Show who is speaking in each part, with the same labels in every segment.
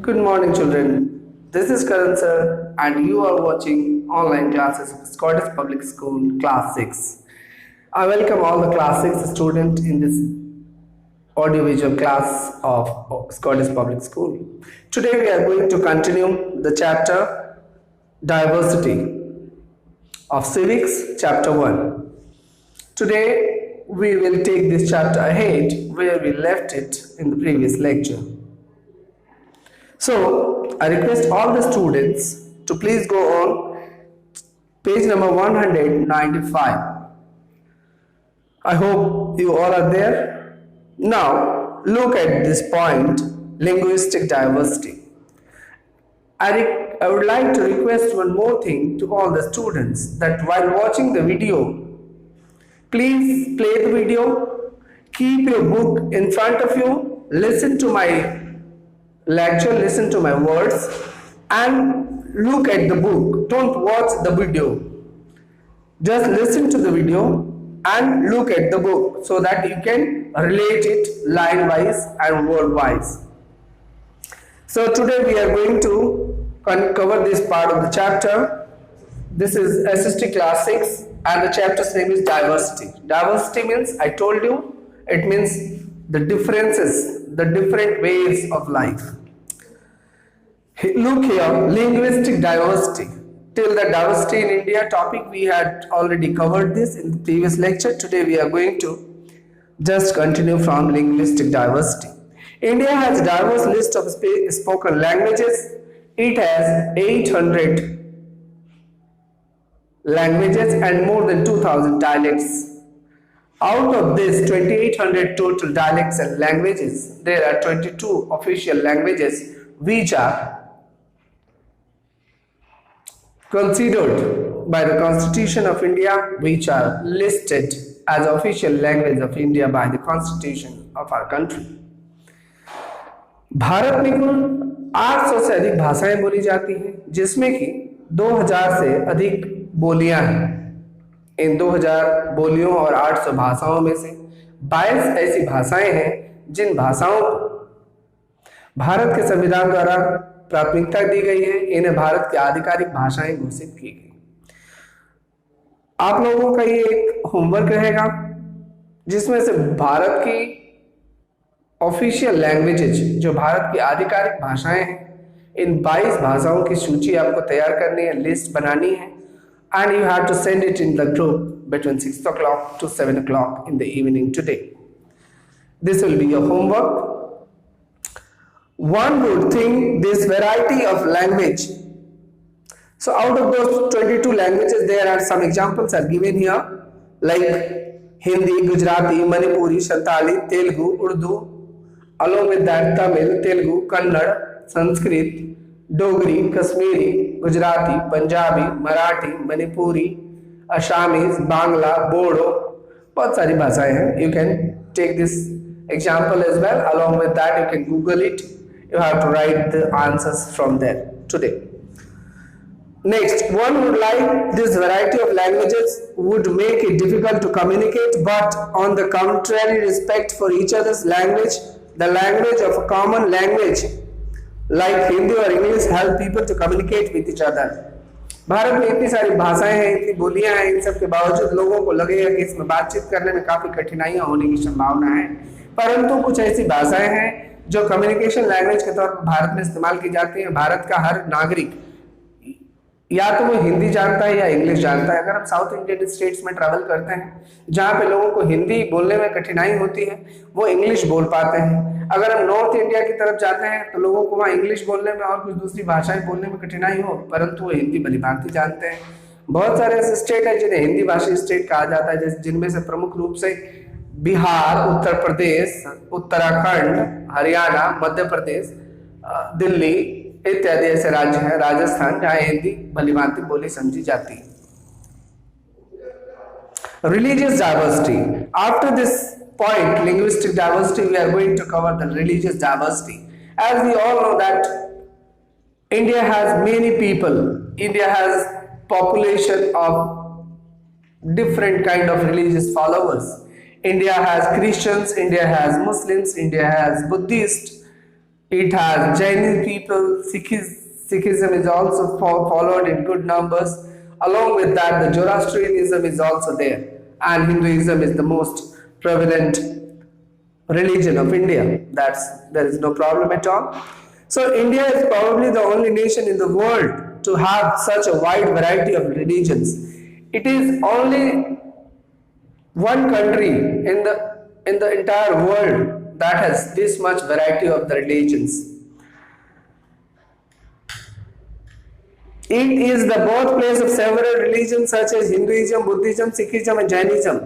Speaker 1: Good morning, children. This is Karan sir, and you are watching online classes of Scottish Public School, Class 6. I welcome all the Class 6 students in this audiovisual class of Scottish Public School. Today, we are going to continue the chapter Diversity of Civics, Chapter 1. Today, we will take this chapter ahead where we left it in the previous lecture. So, I request all the students to please go on page number 195. I hope you all are there. Now, look at this point, linguistic diversity. I would like to request one more thing to all the students, that while watching the video, please play the video, keep your book in front of you, listen to my lecture, listen to my words, and look at the book. Don't watch the video. Just listen to the video and look at the book so that you can relate it line wise and word wise. So today we are going to cover this part of the chapter. This is SST class 6 and the chapter's name is diversity. Diversity means, I told you, it means the differences, the different ways of life. Look here, linguistic diversity. Till the diversity in India topic, we had already covered this in the previous lecture. Today we are going to just continue from linguistic diversity. India has a diverse list of spoken languages. It has 800 languages and more than 2000 dialects. Out of this 2800 total dialects and languages, there are 22 official languages which are considered by the Constitution of India, which are listed as official language of India by the Constitution of our country. Bharat में कुल 800 से अधिक भाषाएं बोली जाती हैं, जिसमें कि 2000 से अधिक बोलियां हैं. इन 2000 बोलियों और 800 भाषाओं में से 22 ऐसी भाषाएं हैं जिन भाषाओं को भारत के संविधान द्वारा प्राथमिकता दी गई है. इन्हें भारत की आधिकारिक भाषाएं घोषित की गई. आप लोगों का ये एक होमवर्क रहेगा जिसमें से भारत की ऑफिशियल लैंग्वेजेज, जो भारत की आधिकारिक भाषाएं हैं, इन 22 भाषाओं की सूची आपको तैयार करनी है, लिस्ट बनानी है, and you have to send it in the group between 6 o'clock to 7 o'clock in the evening today. This will be your homework. One would think this variety of language. So out of those 22 languages, there are some examples are given here, like Hindi, Gujarati, Manipuri, Santali, Telugu, Urdu. Along with that, Tamil, Telugu, Kannada, Sanskrit, Dogri, Kashmiri, Gujarati, Punjabi, Marathi, Manipuri, Assamese, Bangla, Bodo. बहुत सारी भाषाएं हैं. You can take this example as well. Along with that, you can Google it. You have to write the answers from there today. Next, one would like this variety of languages would make it difficult to communicate, but on the contrary, respect for each other's language, the language of a common language like Hindi or English help people to communicate with each other. Bharat में इतनी सारी भाषाएं हैं, इतनी बोलियां हैं, इन सब के बावजूद लोगों को लगेगा कि इसमें बातचीत करने में काफी कठिनाइयां होने की संभावना है, परंतु कुछ ऐसी भाषाएं हैं जो कम्युनिकेशन लैंग्वेज के तौर पर भारत में इस्तेमाल की जाती है. भारत का हर नागरिक या तो वो हिंदी जानता है या इंग्लिश जानता है. अगर हम साउथ इंडियन स्टेट्स में ट्रैवल करते हैं जहाँ पे लोगों को हिंदी बोलने में कठिनाई होती है, वो इंग्लिश बोल पाते हैं. अगर हम नॉर्थ इंडिया की तरफ जाते हैं तो लोगों को वहाँ इंग्लिश बोलने में और कुछ दूसरी भाषाएं बोलने में कठिनाई हो, परंतु वो हिंदी भलीभांति जानते हैं. बहुत सारे ऐसे स्टेट है जिन्हें हिंदी भाषी स्टेट कहा जाता है, जिनमें से प्रमुख रूप से बिहार, उत्तर प्रदेश, उत्तराखंड, हरियाणा, मध्य प्रदेश, दिल्ली इत्यादि ऐसे राज्य हैं, राजस्थान, जहाँ हिंदी भलीभांति बोली समझी जाती है. Religious diversity. After this point, linguistic diversity, we are going to cover the religious diversity. As we all know that India has many people. India has population of different kind of religious followers. India has Christians, India has Muslims, India has Buddhists, It has Jain people, Sikhism is also followed in good numbers. Along with that, the Zoroastrianism is also there, and Hinduism is the most prevalent religion of India. There is no problem at all. So India is probably the only nation in the world to have such a wide variety of religions. It is only one country in the entire world that has this much variety of the religions. It is the birthplace of several religions such as Hinduism, Buddhism, Sikhism and Jainism.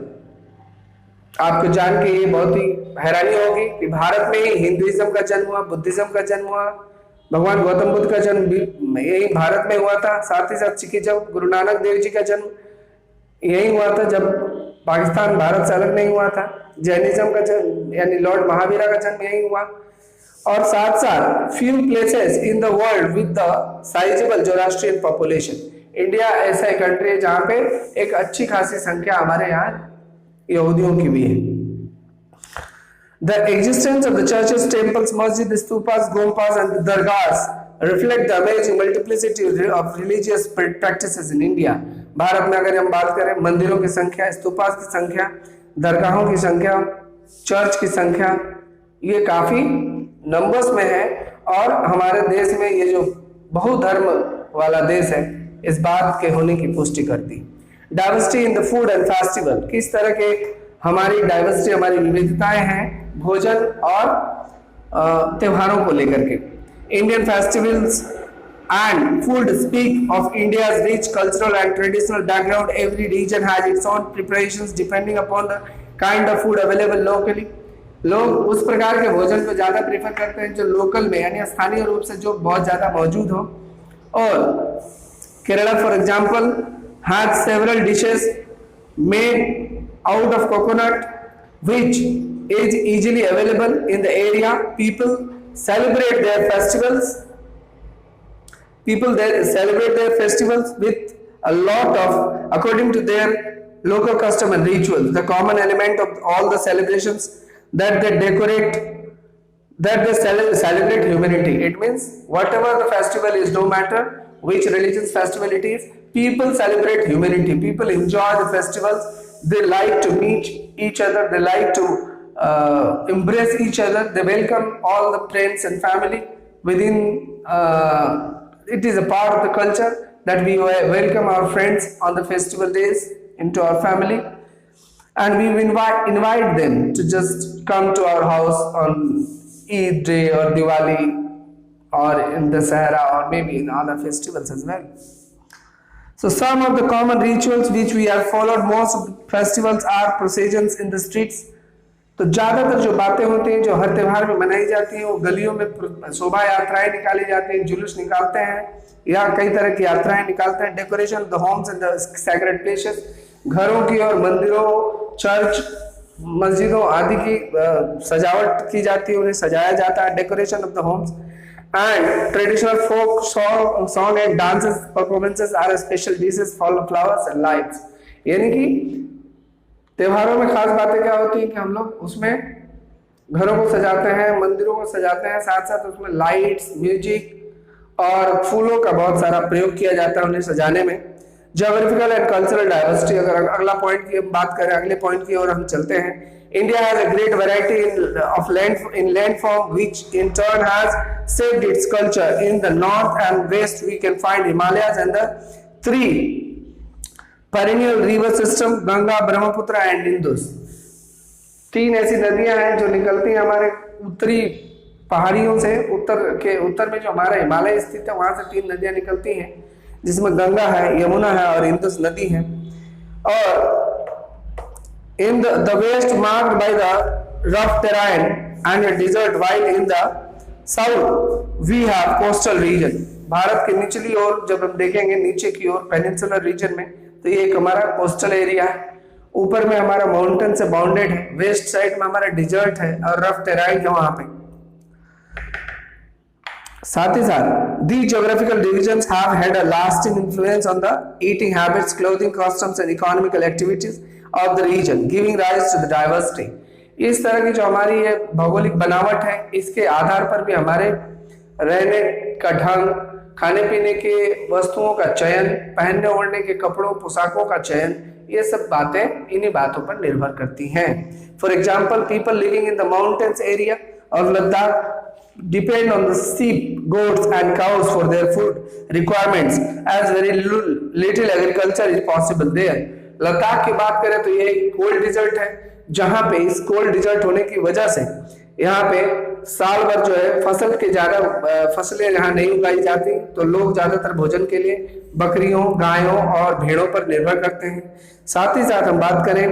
Speaker 1: आपको जान के ये बहुत ही हैरानी होगी कि भारत में ही Hinduism का जन्म हुआ, बुद्धिज्म का जन्म हुआ, भगवान गौतम बुद्ध का जन्म भी यही भारत में हुआ था। साथ ही साथ सिखिज्म, गुरु नानक देव जी का जन्म यही हुआ था जब पाकिस्तान भारत से अलग नहीं हुआ था। जैनिज्म का जन्म यानी लॉर्ड महावीरा का जन्म यही हुआ। और साथ साथ few places in the world with the sizable Zoroastrian population. India ऐसा एक कंट्री है जहाँ पे एक अच्छी खासी संख्या हमारे यहाँ यहूदियों की भी है। The existence of the churches, temples, masjid, stupas, gompas and dargahs reflect the amazing multiplicity of religious practices in India. Bharat में अगर हम बात करें मंदिरों की संख्या, स्तूपास की संख्या, दरगाहों की संख्या, चर्च की संख्या, ये काफी नंबर्स में है। और हमारे देश में ये जो बहुधर्म वाला देश है इस बात के होने की पुष्टि करती। Diversity in the food and festival, किस तरह के हमारी डाइवर्सिटी, हमारी विविधताएं हैं भोजन और त्योहारों को लेकर के। Indian festivals and food speak of India's rich cultural and traditional background. Every region has its own preparations depending upon the kind of food available locally. लोग उस प्रकार के भोजन को ज्यादा प्रेफर करते हैं जो लोकल में यानी स्थानीय रूप से जो बहुत ज्यादा मौजूद हो। और Kerala for example has several dishes made out of coconut which is easily available in the area. People celebrate their festivals with a lot of according to their local custom and rituals. The common element of all the celebrations that they celebrate humanity. It means whatever the festival is, no matter which religion's festival it is, people celebrate humanity. People enjoy the festivals. They like to meet each other. They like to embrace each other. They welcome all the friends and family within. It is a part of the culture that we welcome our friends on the festival days into our family, and we invite them to just come to our house on Eid day or Diwali or in the Sahara or maybe in other festivals as well. So some of the common rituals which we have followed most of the festivals are processions in the streets. तो ज्यादातर जो बातें होती हैं जो हर त्योहार में मनाई जाती हैं वो गलियों में शोभा यात्राएं निकाली जाती हैं, जुलूस निकालते हैं या कई तरह की यात्राएं निकालते हैं। Decoration of the homes and the sacred places, घरों की और मंदिरों, चर्च, मस्जिदों आदि की सजावट की जाती है, उन्हें सजाया जाता है। Decoration of the homes and traditional folk song and dances performances are special dishes for flowers and lights. यानी कि त्योहारों में खास बातें क्या होती हैं कि हम लोग उसमें घरों को सजाते हैं, मंदिरों को सजाते हैं, साथ साथ उसमें लाइट्स, म्यूजिक और फूलों का बहुत सारा प्रयोग किया जाता है उन्हें सजाने में। ज्योग्राफिकल एंड कल्चरल डाइवर्सिटी, अगर अगला पॉइंट की हम बात करें, अगले पॉइंट की ओर हम चलते हैं। India has a great variety of land form which in turn has shaped its culture. In the north and west we can find Himalayas and the three perennial river system Ganga, Brahmaputra and Indus. तीन ऐसी नदियां हैं जो निकलती हैं हमारे उत्तरी पहाड़ियों से। उत्तर में जो हमारा हिमालय स्थित है वहां से तीन नदियां निकलती हैं जिसमें गंगा है, यमुना है और इंदुस नदी है। और in the west marked by the rough terrain and a desert, while in the south we have coastal region। Bharat के निचली ओर जब हम देखेंगे नीचे की ओर पेनिनसुलर रीजन में तो ये एक हमारा कोस्टल एरिया है, ऊपर में हमारा माउंटेन से बाउंडेड है, वेस्ट साइड में हमारा डिजर्ट है और रफ टेराइन है वहां पे। साथ ही साथ these geographical divisions have had a lasting influence on the eating habits, clothing, customs and economical activities of the region, giving rise to the diversity. इस तरह की जो हमारी ये भौगोलिक बनावट है, इसके आधार पर भी हमारे रहने का ढंग, खाने पीने के वस्तुओं का चयन, पहनने ओढ़ने के कपड़ों पोशाकों का चयन, ये सब बातें इन्हीं बातों पर निर्भर करती हैं। For example, people living in the mountains area of Ladakh depend on the sheep, goats and cows for their food requirements as very little agriculture is possible there. Ladakh की बात करें तो ये कोल्ड डिजर्ट है, जहां पे इस कोल्ड डिजर्ट होने की वजह से यहाँ पे साल भर जो है फसल के ज्यादा फसलें यहाँ नहीं उगाई जाती, तो लोग ज्यादातर भोजन के लिए बकरियों, गायों और भेड़ों पर निर्भर करते हैं। साथ ही साथ हम बात करें,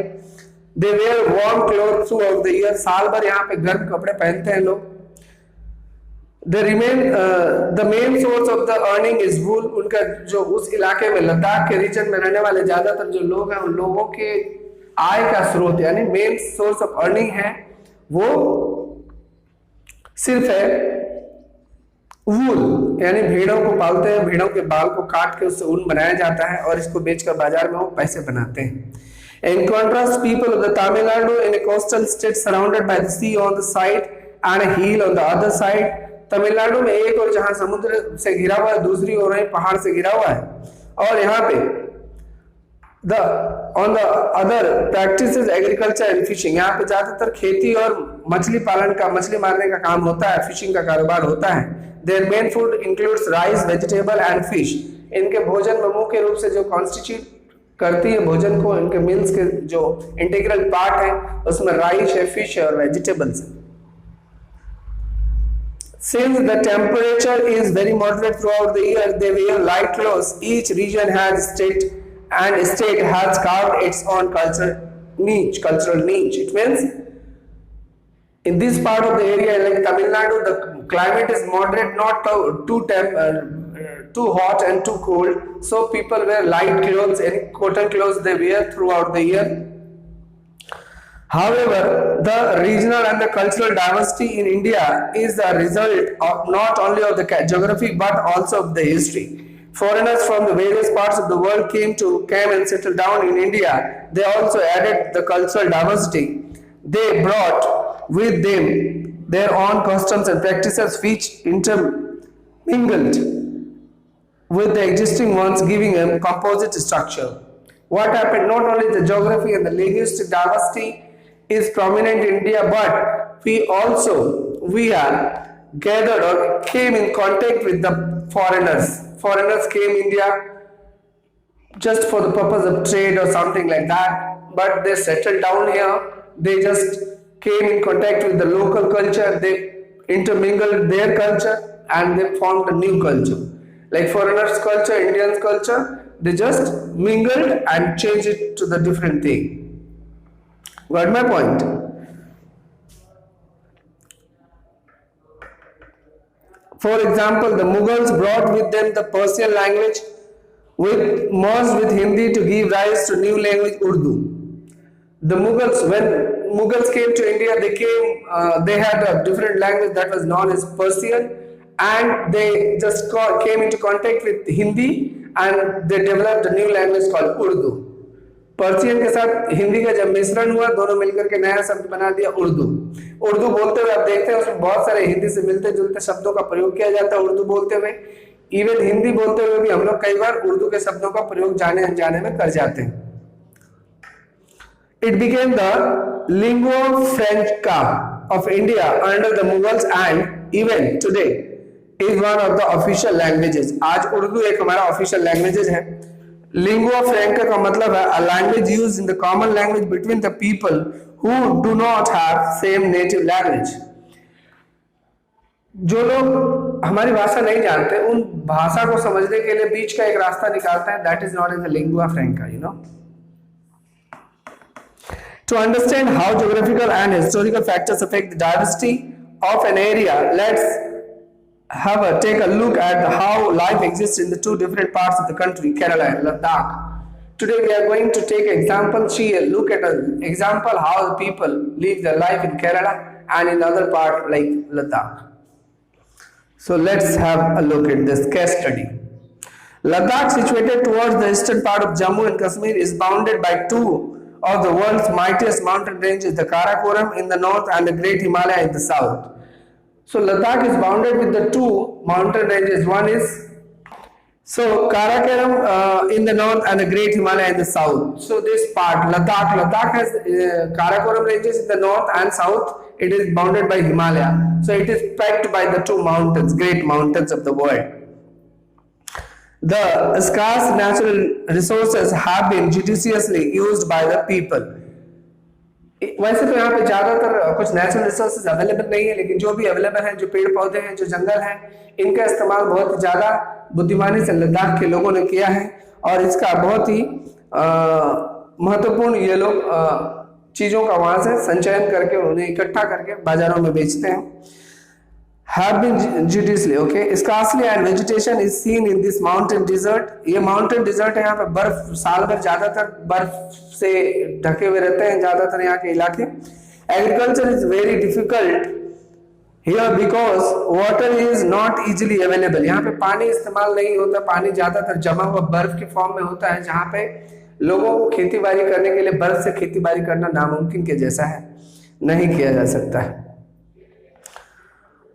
Speaker 1: they wear warm cloth throughout the year, साल भर यहाँ पे गर्म कपड़े पहनते हैं लोग। The main source of the earning is wool. उनका जो उस इलाके में, लद्दाख के रीजन में रहने वाले ज्यादातर जो लोग हैं, उन लोगों के आय का स्रोत यानी मेन सोर्स ऑफ अर्निंग है वो सिर्फ है वूल, यानी भेड़ों को पालते हैं, भेड़ों के बाल को काट के उससे ऊन बनाया जाता है और इसको बेचकर बाजार में वो पैसे बनाते हैं। In contrast, people of the Tamil Nadu in a coastal state surrounded by the sea on the side and a hill on the other side, Tamil Nadu में एक और जहां समुद्र से घिरा हुआ है, दूसरी ओर पहाड़ से घिरा हुआ है, और यहाँ पे on the other practices agriculture and fishing, यहाँ पे ज्यादातर खेती और मछली पालन का, मछली मारने का काम होता है, फिशिंग का कारोबार होता है। Their main food includes rice, vegetable and fish. इनके भोजन में मुख्य रूप से जो कॉन्स्टिट्यूट करती है भोजन को, इनके मील्स के जो इंटीग्रल पार्ट है उसमें राइस है, फिश है और वेजिटेबल्स है। Since the temperature is very moderate throughout the year, they wear light clothes. Each region has state has carved its own cultural niche. It means in this part of the area, like Tamil Nadu, the climate is moderate, not too hot and too cold. So people wear light clothes and cotton clothes they wear throughout the year. However, the regional and the cultural diversity in India is the result of not only of the geography but also of the history. Foreigners from the various parts of the world came and settled down in India. They also added the cultural diversity. They brought with them their own customs and practices which intermingled with the existing ones, giving a composite structure. What happened? Not only the geography and the linguistic diversity is prominent in India, but we are gathered or came in contact with the foreigners. Foreigners came India just for the purpose of trade or something like that, but they settled down here. They just came in contact with the local culture. They intermingled their culture and they formed a new culture. Like foreigners' culture, Indians' culture, they just mingled and changed it to the different thing. Got my point? For example, the Mughals brought with them the Persian language merged with Hindi to give rise to new language Urdu. The Mughals, when Mughals came to India, they had a different language that was known as Persian, and they just came into contact with Hindi and they developed a new language called Urdu. Persian के साथ हिंदी का जब मिश्रण हुआ, दोनों मिलकर के नया शब्द बना दिया उर्दू। उर्दू बोलते हुए आप देखते हैं उसमें बहुत सारे हिंदी से मिलते जुलते शब्दों का प्रयोग किया जाता है उर्दू बोलते हुए। इवन हिंदी बोलते हुए भी हम लोग कई बार उर्दू के शब्दों का प्रयोग जाने अनजाने में कर जाते हैं। It became the lingua franca of India under the Mughals and even today is one of the official languages. आज उर्दू एक हमारा official languages है। Lingua franca का मतलब है a language used in the common language between the people who do not have same native language. जो लोग हमारी भाषा नहीं जानते उन भाषा को समझने के लिए बीच का एक रास्ता निकालते हैं, that is known as a lingua franca, you know. To understand how geographical and historical factors affect the diversity of an area, let's take a look at how life exists in the two different parts of the country, Kerala and Ladakh. Today we are going to take examples here, look at an example how the people live their life in Kerala and in other part like Ladakh. So let's have a look at this case study. Ladakh, situated towards the eastern part of Jammu and Kashmir, is bounded by two of the world's mightiest mountain ranges, the Karakoram in the north and the Great Himalaya in the south. So Ladakh is bounded with the two mountain ranges. One is Karakoram in the north and the Great Himalaya in the south. So this part, Ladakh has Karakoram ranges in the north and south. It is bounded by Himalaya. So it is packed by the two mountains, great mountains of the world. The scarce natural resources have been judiciously used by the people. वैसे तो यहाँ पे ज्यादातर कुछ natural resources available नहीं है, लेकिन जो भी अवेलेबल है, जो पेड़ पौधे हैं, जो जंगल है, इनका इस्तेमाल बहुत ज्यादा बुद्धिमानी से लद्दाख के लोगों ने किया है और इसका बहुत ही महत्वपूर्ण ये लोग चीजों का वहां से संचयन करके उन्हें इकट्ठा करके बाजारों में बेचते हैं. Have been judiciously, okay. Scarcely and vegetation is seen in this mountain desert. ये mountain desert है, यहाँ पे बर्फ साल भर ज्यादातर बर्फ से ढके हुए रहते हैं ज्यादातर यहाँ के इलाके. Agriculture is very difficult here because water is not easily available. यहाँ पे पानी इस्तेमाल नहीं होता, पानी ज्यादातर जमा हुआ बर्फ के फॉर्म में होता है, जहाँ पे लोगों को खेती बाड़ी करने के लिए बर्फ से खेती बाड़ी करना नामुमकिन के जैसा है, नहीं किया जा सकता है.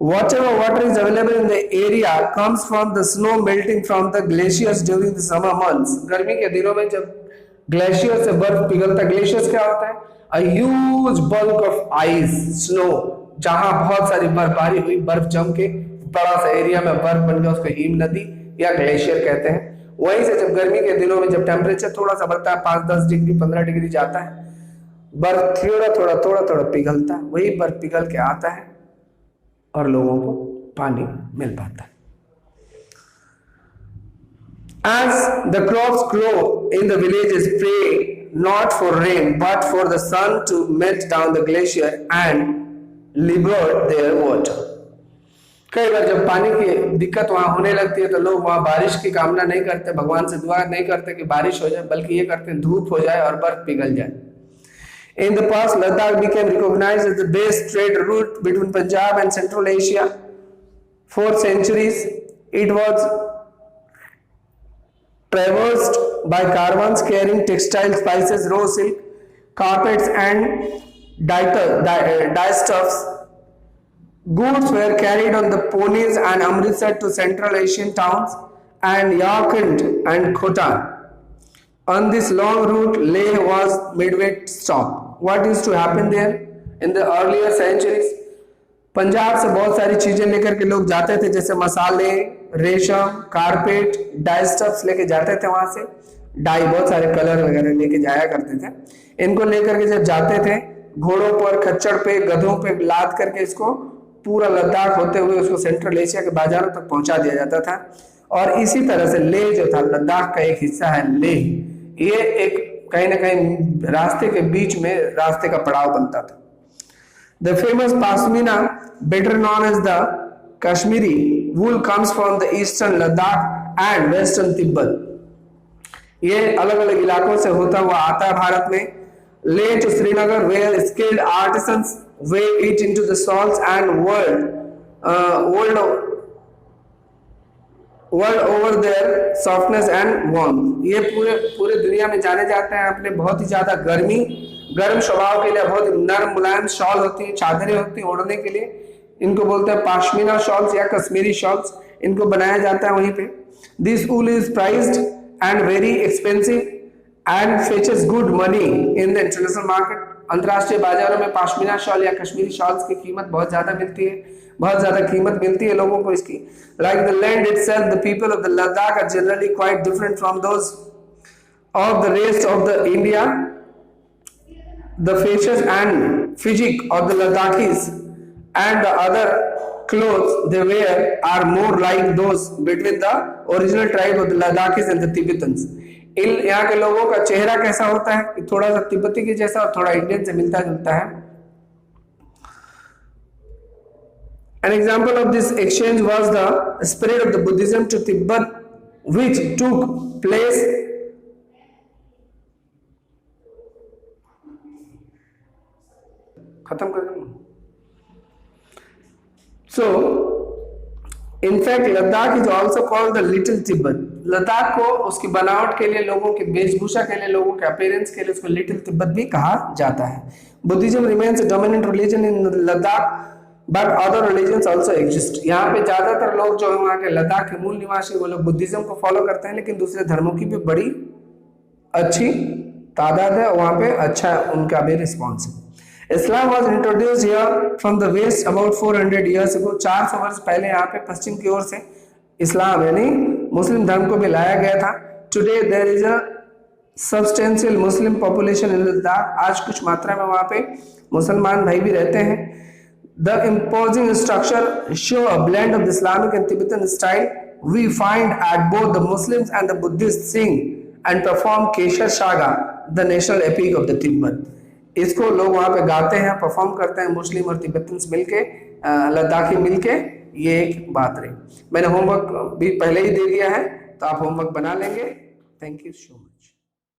Speaker 1: Whatever water is available in the area comes from the snow melting from the glaciers during the summer months. गर्मी के दिनों में जब ग्लेशियर से बर्फ पिघलता, ग्लेशियर्स क्या होता है? A huge bulk of ice, snow, जहां बहुत सारी बर्फबारी हुई, बर्फ जम के बड़ा सा एरिया में बर्फ बन गया, उसको हिम नदी या ग्लेशियर कहते हैं. वहीं से जब गर्मी के दिनों में जब टेम्परेचर थोड़ा सा बढ़ता है, 5-10 डिग्री 15 डिग्री जाता है, बर्फ थोड़ा पिघलता है, वही बर्फ पिघल के आता है और लोगों को पानी मिल पाता है. As the crops grow in the villages, pray not for rain but for the sun to melt down the glacier and liberate their water. कई बार जब पानी की दिक्कत वहां होने लगती है तो लोग वहां बारिश की कामना नहीं करते, भगवान से दुआ नहीं करते कि बारिश हो जाए, बल्कि ये करते हैं धूप हो जाए और बर्फ पिघल जाए. In the past, Ladakh became recognized as the best trade route between Punjab and Central Asia. For centuries, it was traversed by caravans carrying textiles, spices, raw silk, carpets, and dyestuffs. Goods were carried on the ponies and Amritsar to Central Asian towns and Yarkand and Khotan. On this long route, Leh was midway stop. What used to happen there in the earlier centuries? Punjab से बहुत सारी चीजें लेकर के लोग जाते थे, जैसे मसाले, रेशम, कारपेट, डाई स्टफ्स लेके जाते थे. वहां से डाई, बहुत सारे कलर वगैरह लेके जाया करते थे. इनको लेकर के जब जाते थे, घोड़ों पर, खच्चर पे, गधों पे लाद करके इसको पूरा लद्दाख होते हुए उसको सेंट्रल एशिया के बाजारों तक पहुंचा दिया जाता था. और इसी तरह से लेह जो था, लद्दाख का एक हिस्सा है लेह, ये एक कहीं ना कहीं रास्ते के बीच में रास्ते का पड़ाव बनता था. The famous pashmina, better known as the Kashmiri wool, comes from the eastern Ladakh and western Tibet. ये अलग अलग इलाकों से होता हुआ आता है भारत में. Leh to Srinagar, where skilled artisans weave it into the shawls and world over their softness and warmth. ये पूरे दुनिया में जाने जाते हैं अपने बहुत ही ज्यादा गर्म स्वभाव के लिए. बहुत नरम मुलायम शॉल होती हैं, चादरें होती हैं ओढ़ने के लिए. इनको बोलते हैं पाशमीना शॉल्स या कश्मीरी शॉल्स. इनको बनाया जाता है वहीं पे. This wool is priced and very expensive and fetches good money in the international market. अंतर्राष्ट्रीय बाजारों में पाशमीना शॉल या कश्मीरी शॉल्स की कीमत बहुत ज्यादा मिलती है, बहुत ज्यादा कीमत मिलती है लोगों को इसकी. Like the land itself, the people of the Ladakh are generally quite different from those of the rest of the India. The features and physique of the Ladakhis and the other clothes they wear are more like those between the original tribe of the Ladakhis and the Tibetans. यहाँ के लोगों का चेहरा कैसा होता है, थोड़ा सा तिब्बती के जैसा और थोड़ा इंडियन से मिलता जुलता है. An example of this exchange was the spread of the Buddhism to Tibet, which took place in fact Ladakh is also called the little Tibet. Ladakh को उसकी बनावट के लिए, लोगों की वेशभूषा के लिए, लोगों के अपीयरेंस के लिए उसको लिटिल तिब्बत भी कहा जाता है। Buddhism remains dominant religion in Ladakh but other religions also exist. यहाँ पे ज्यादातर लोग जो है वहाँ के लद्दाख के मूल निवासी वो लोग बुद्धिज्म को फॉलो करते हैं, लेकिन दूसरे धर्मों की भी बड़ी अच्छी तादाद है, वहाँ पे अच्छा उनका भी रिस्पॉन्स है। Islam was introduced here from the west about 400 years ago। 400 वर्ष पहले यहाँ पे पश्चिम की ओर से इस्लाम यानी मुस्लिम धर्म को भी लाया गया था। Today there is a substantial Muslim population in Ladakh। आज कुछ मात्रा में वहाँ पे मुसलमान भाई भी रहते हैं। The imposing structure show a blend of the Islamic and Tibetan style। We find at both the Muslims and the Buddhists sing and perform Kesha Shaga, the national epic of the Tibet। इसको लोग वहाँ पे गाते हैं, perform करते हैं, मुस्लिम और Tibetans मिलके, लद्दाखी मिलके। ये एक बात रही। मैंने होमवर्क भी पहले ही दे दिया है, तो आप होमवर्क बना लेंगे। Thank you so much.